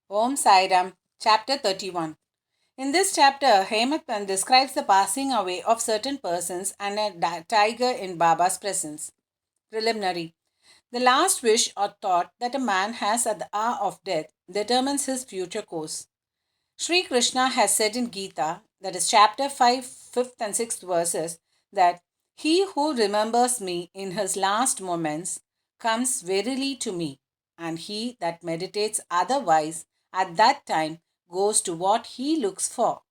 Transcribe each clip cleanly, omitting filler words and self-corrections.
Om Sairam, Chapter 31. In this chapter, Hematpan describes the passing away of certain persons and a tiger in Baba's presence. Preliminary. The last wish or thought that a man has at the hour of death determines his future course. Sri Krishna has said in Gita, that is chapter 5, 5th and 6th verses, that he who remembers me in his last moments comes verily to me, and he that meditates otherwise at that time goes to what he looks for.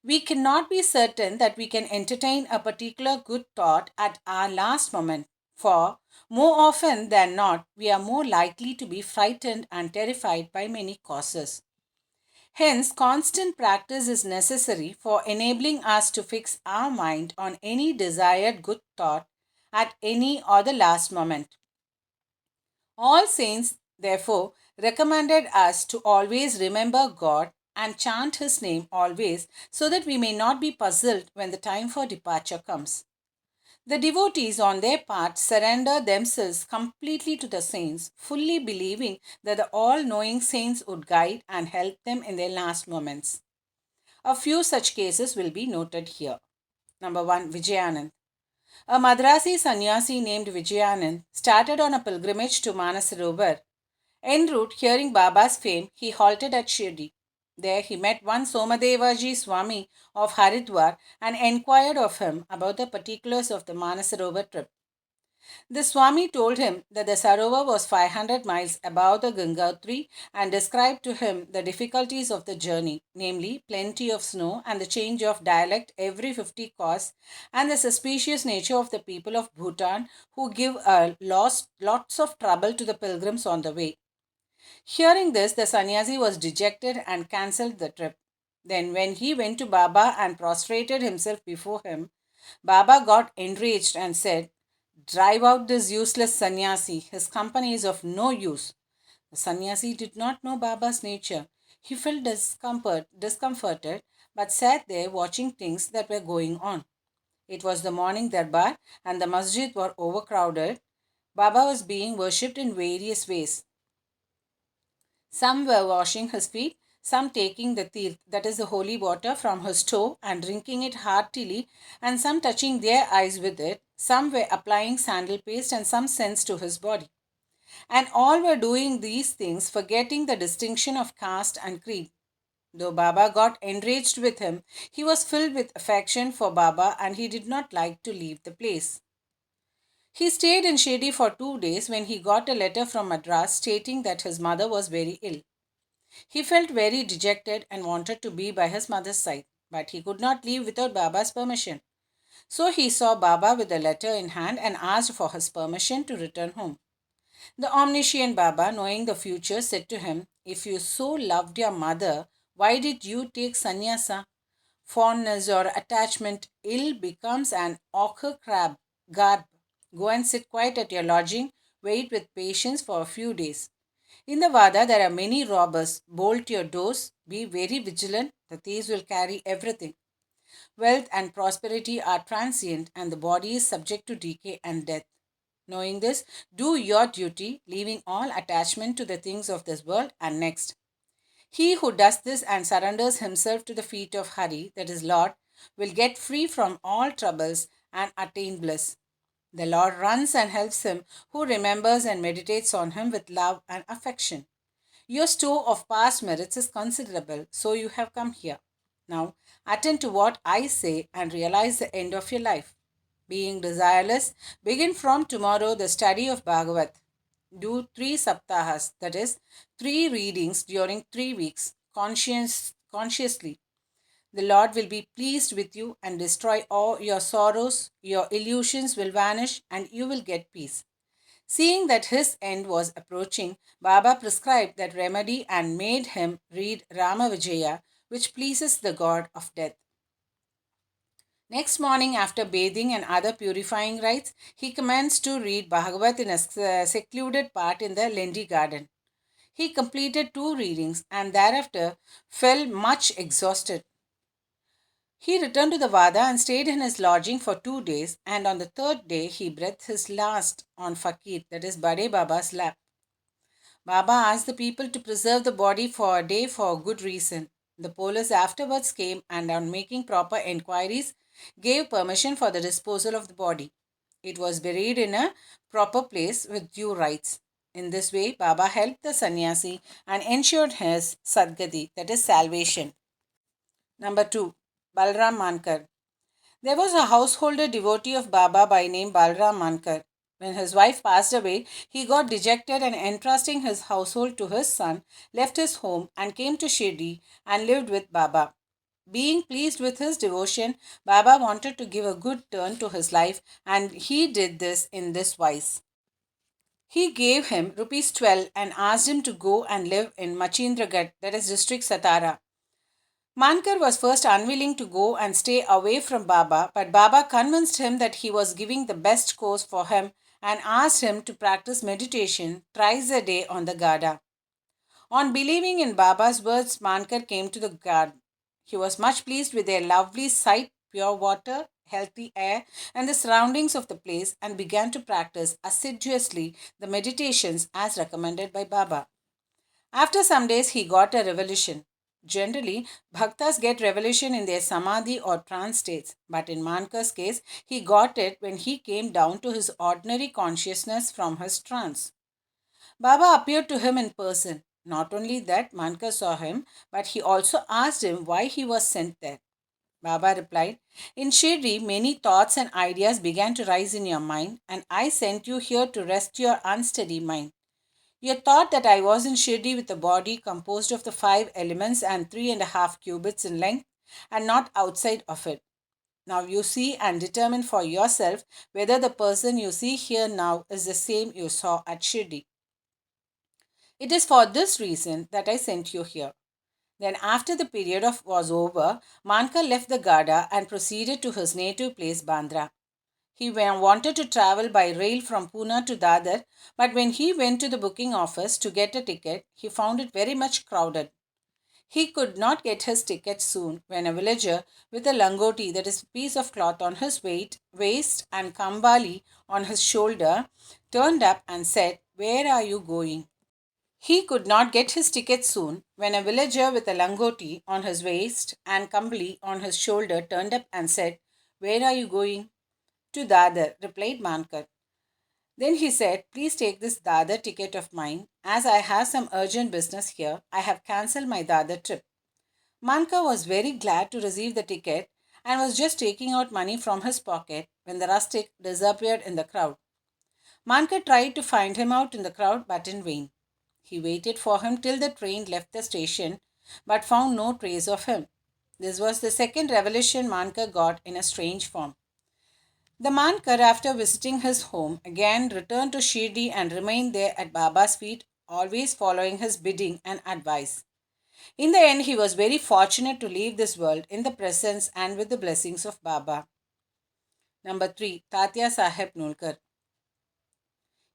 We cannot be certain that we can entertain a particular good thought at our last moment, for more often than not, we are more likely to be frightened and terrified by many causes. Hence, constant practice is necessary for enabling us to fix our mind on any desired good thought at any or the last moment. All saints, therefore, recommended us to always remember God and chant His name always so that we may not be puzzled when the time for departure comes. The devotees, on their part, surrender themselves completely to the saints, fully believing that the all knowing saints would guide and help them in their last moments. A few such cases will be noted here. Number 1, Vijayanand. A Madrasi sannyasi named Vijayanand started on a pilgrimage to Manasarovar. En route, hearing Baba's fame, he halted at Shirdi. There he met one Somadevaji Swami of Haridwar and inquired of him about the particulars of the Manasarovar trip. The Swami told him that the Sarovar was 500 miles above the Gangotri and described to him the difficulties of the journey, namely plenty of snow and the change of dialect every 50 kos, and the suspicious nature of the people of Bhutan who give lots of trouble to the pilgrims on the way. Hearing this, the sannyasi was dejected and cancelled the trip. Then, when he went to Baba and prostrated himself before him, Baba got enraged and said, "Drive out this useless sannyasi. His company is of no use." The sannyasi did not know Baba's nature. He felt discomforted, but sat there watching things that were going on. It was the morning darbar and the masjid were overcrowded. Baba was being worshipped in various ways. Some were washing his feet, some taking the tirth, that is the holy water, from his toe and drinking it heartily, and some touching their eyes with it. Some were applying sandal paste and some scents to his body. And all were doing these things, forgetting the distinction of caste and creed. Though Baba got enraged with him, he was filled with affection for Baba and he did not like to leave the place. He stayed in Shirdi for 2 days when he got a letter from Madras stating that his mother was very ill. He felt very dejected and wanted to be by his mother's side, but he could not leave without Baba's permission. So he saw Baba with the letter in hand and asked for his permission to return home. The omniscient Baba, knowing the future, said to him, "If you so loved your mother, why did you take sannyasa? Fondness or attachment ill becomes an ochre crab garb. Go and sit quiet at your lodging, wait with patience for a few days. In the Vada, there are many robbers. Bolt your doors, be very vigilant, the thieves will carry everything. Wealth and prosperity are transient, and the body is subject to decay and death. Knowing this, do your duty, leaving all attachment to the things of this world and next. He who does this and surrenders himself to the feet of Hari, that is Lord, will get free from all troubles and attain bliss. The Lord runs and helps him who remembers and meditates on him with love and affection. Your store of past merits is considerable, so you have come here. Now, attend to what I say and realize the end of your life. Being desireless, begin from tomorrow the study of Bhagavat. Do 3 saptahas, that is, 3 readings during 3 weeks, consciously. The Lord will be pleased with you and destroy all your sorrows, your illusions will vanish, and you will get peace. Seeing that his end was approaching, Baba prescribed that remedy and made him read Rama Vijaya, which pleases the god of death. Next morning, after bathing and other purifying rites, he commenced to read Bhagavat in a secluded part in the Lendi garden. He completed 2 readings and thereafter fell much exhausted. He returned to the Vada and stayed in his lodging for 2 days, and on the third day he breathed his last on Fakir, that is Bade Baba's lap. Baba asked the people to preserve the body for a day for a good reason. The police afterwards came and, on making proper enquiries, gave permission for the disposal of the body. It was buried in a proper place with due rites. In this way, Baba helped the sannyasi and ensured his sadgati, that is salvation. Number 2. Balram Mankar. There was a householder devotee of Baba by name Balram Mankar. When his wife passed away, he got dejected and, entrusting his household to his son, left his home and came to Shirdi and lived with Baba. Being pleased with his devotion, Baba wanted to give a good turn to his life, and he did this in this wise. He gave him rupees 12 and asked him to go and live in Machindragarh, that is district Satara. Mankar was first unwilling to go and stay away from Baba, but Baba convinced him that he was giving the best course for him and asked him to practice meditation thrice a day on the Gada. On believing in Baba's words, Mankar came to the garden. He was much pleased with their lovely sight, pure water, healthy air, and the surroundings of the place, and began to practice assiduously the meditations as recommended by Baba. After some days, he got a revelation. Generally, bhaktas get revelation in their samadhi or trance states, but in Mankar's case, he got it when he came down to his ordinary consciousness from his trance. Baba appeared to him in person. Not only that, Mankar saw him, but he also asked him why he was sent there. Baba replied, "In Shirdi, many thoughts and ideas began to rise in your mind, and I sent you here to rest your unsteady mind. You thought that I was in Shirdi with a body composed of the five elements and 3.5 cubits in length, and not outside of it. Now you see and determine for yourself whether the person you see here now is the same you saw at Shirdi. It is for this reason that I sent you here." Then, after the period of was over, Mankar left the Gada and proceeded to his native place, Bandra. He wanted to travel by rail from Pune to Dadar, but when he went to the booking office to get a ticket, he found it very much crowded. He could not get his ticket soon when a villager with a langoti, that is, a piece of cloth on his waist and kambali on his shoulder, turned up and said, "Where are you going?" He could not get his ticket soon when a villager with a langoti on his waist and kambali on his shoulder turned up and said, "Where are you going?" "To Dadar," replied Mankar. Then he said, "Please take this Dadar ticket of mine. As I have some urgent business here, I have cancelled my Dadar trip." Mankar was very glad to receive the ticket and was just taking out money from his pocket when the rustic disappeared in the crowd. Mankar tried to find him out in the crowd, but in vain. He waited for him till the train left the station, but found no trace of him. This was the second revelation Mankar got in a strange form. The Mankar, after visiting his home, again returned to Shirdi and remained there at Baba's feet, always following his bidding and advice. In the end, he was very fortunate to leave this world in the presence and with the blessings of Baba. Number 3. Tatya Sahib Nulkar.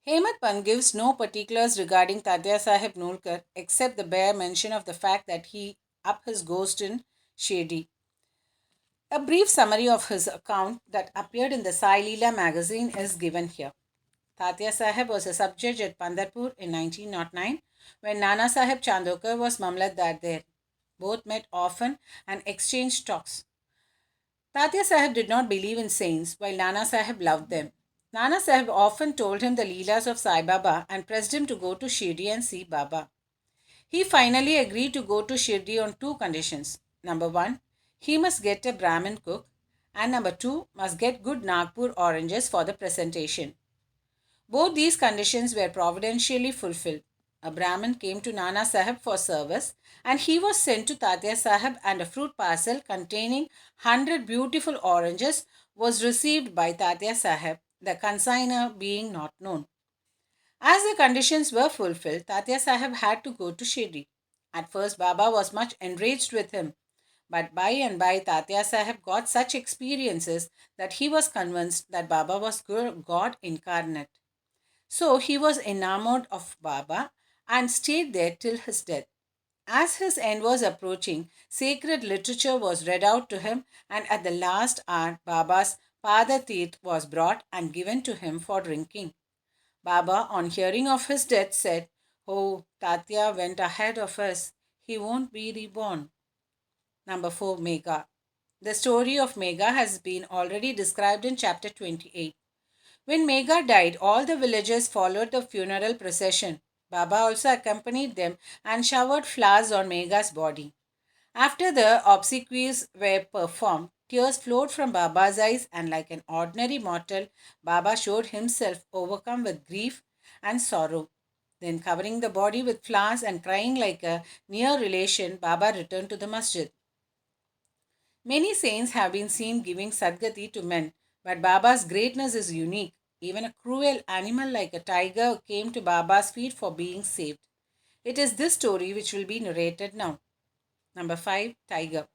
Hemant Pant gives no particulars regarding Tatya Sahib Nulkar except the bare mention of the fact that he up his ghost in Shirdi. A brief summary of his account that appeared in the Sai Leela magazine is given here. Tatya Sahib was a sub-judge at Pandarpur in 1909 when Nana Sahib Chandokar was Mamlatdar there. Both met often and exchanged talks. Tatya Sahib did not believe in saints while Nana Sahib loved them. Nana Sahib often told him the Leelas of Sai Baba and pressed him to go to Shirdi and see Baba. He finally agreed to go to Shirdi on two conditions. Number one, he must get a Brahmin cook, and number two, must get good Nagpur oranges for the presentation. Both these conditions were providentially fulfilled. A Brahmin came to Nana Sahib for service, and he was sent to Tatya Sahib, and a fruit parcel containing 100 beautiful oranges was received by Tatya Sahib, the consigner being not known. As the conditions were fulfilled, Tatya Sahib had to go to Shirdi. At first, Baba was much enraged with him, but by and by, Tatya Sahib got such experiences that he was convinced that Baba was God incarnate. So he was enamored of Baba and stayed there till his death. As his end was approaching, sacred literature was read out to him, and at the last hour, Baba's Pada Tirth was brought and given to him for drinking. Baba, on hearing of his death, said, Oh, Tatya went ahead of us. He won't be reborn. Number 4, Mega. The story of Mega has been already described in chapter 28. When Mega died, all the villagers followed the funeral procession. Baba also accompanied them and showered flowers on Mega's body. After the obsequies were performed, tears flowed from Baba's eyes, and like an ordinary mortal, Baba showed himself overcome with grief and sorrow. Then, covering the body with flowers and crying like a near relation, Baba returned to the masjid. Many saints have been seen giving Sadgati to men, but Baba's greatness is unique. Even a cruel animal like a tiger came to Baba's feet for being saved. It is this story which will be narrated now. Number 5, Tiger.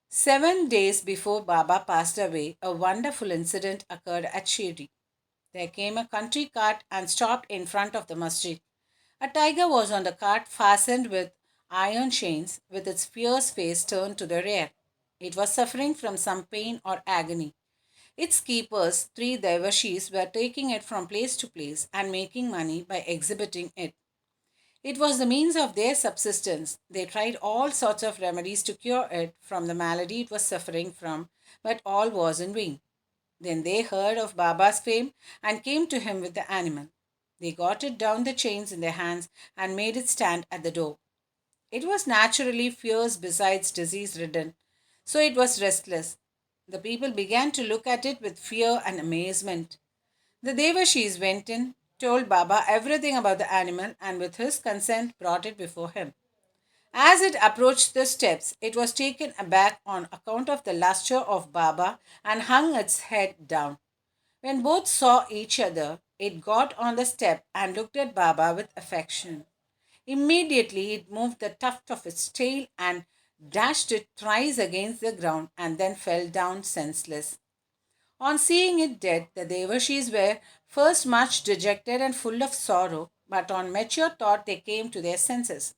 7 days before Baba passed away, a wonderful incident occurred at Shirdi. There came a country cart and stopped in front of the masjid. A tiger was on the cart fastened with iron chains, with its fierce face turned to the rear. It was suffering from some pain or agony. Its keepers, three devashis, were taking it from place to place and making money by exhibiting it. It was the means of their subsistence. They tried all sorts of remedies to cure it from the malady it was suffering from, but all was in vain. Then they heard of Baba's fame and came to him with the animal. They got it down the chains in their hands and made it stand at the door. It was naturally fierce besides disease ridden, so it was restless. The people began to look at it with fear and amazement. The Devashis went in, told Baba everything about the animal, and with his consent brought it before him. As it approached the steps, it was taken aback on account of the luster of Baba and hung its head down. When both saw each other, it got on the step and looked at Baba with affection. Immediately, it moved the tuft of its tail and dashed it thrice against the ground and then fell down senseless. On seeing it dead, the Devashis were first much dejected and full of sorrow, but on mature thought they came to their senses.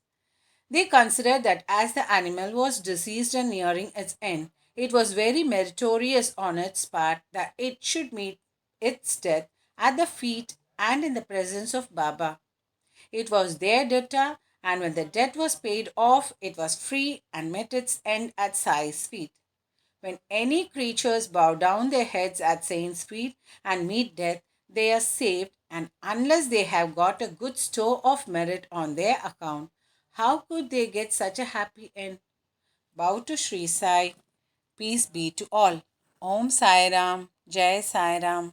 They considered that as the animal was diseased and nearing its end, it was very meritorious on its part that it should meet its death at the feet and in the presence of Baba. It was their debtor, and when the debt was paid off, it was free and met its end at Sai's feet. When any creatures bow down their heads at saints' feet and meet death, they are saved, and unless they have got a good store of merit on their account, how could they get such a happy end? Bow to Sri Sai. Peace be to all. Om Sairam. Jai Sairam.